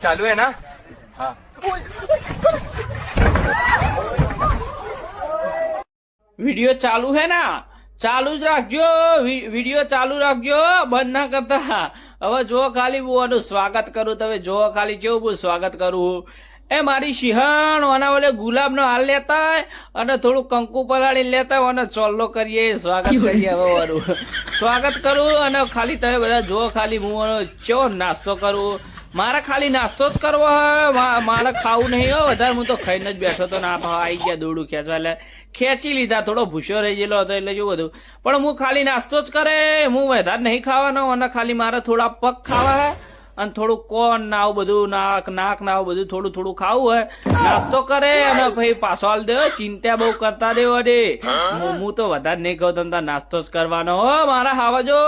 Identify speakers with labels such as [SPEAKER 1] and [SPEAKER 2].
[SPEAKER 1] चालू है ना? हाँ।
[SPEAKER 2] વિડિયો ચાલુ હે ને? ચાલુ જ રાખજો, વિડિયો ચાલુ રાખજો, બંધ ના કરતા. હવે જો ખાલી હું આનું સ્વાગત કરું, તમે જો ખાલી કેવું હું સ્વાગત કરું. એ મારી સિંહણ ઓના ઓલે ગુલાબ નો હાલ લેતા અને થોડું કંકુ પલાળી લેતા અને ચોલ્લો કરીએ, સ્વાગત કરીએ. હવે મારું સ્વાગત કરું અને ખાલી તમે બધા જો ખાલી હું ચો નાસ્તો કરું. મારે ખાલી નાસ્તો જ કરવો હોય, મારે ખાવું નહીં હો વધારે. હું તો ખાઈને જ બેઠો તો ના આવી ગયા દોડું ખેંચવા, એટલે ખેંચી લીધા. થોડો ભૂસ્યો રહી ગયેલો હતો એટલે શું બધું, પણ હું ખાલી નાસ્તો જ કરે. હું વધારે નહીં ખાવાનો અને ખાલી મારે થોડા પગ ખાવા અને થોડું કોન ના આવું બધું નાક ના આવું બધું થોડું થોડું ખાવું હોય. નાસ્તો કરે અને ભાઈ પાછો હાલ દેવો. ચિંતા બહુ કરતા દેવો દે. હું તો વધારે નહીં કહું, તમે નાસ્તો જ કરવાનો હો મારા હાવજો.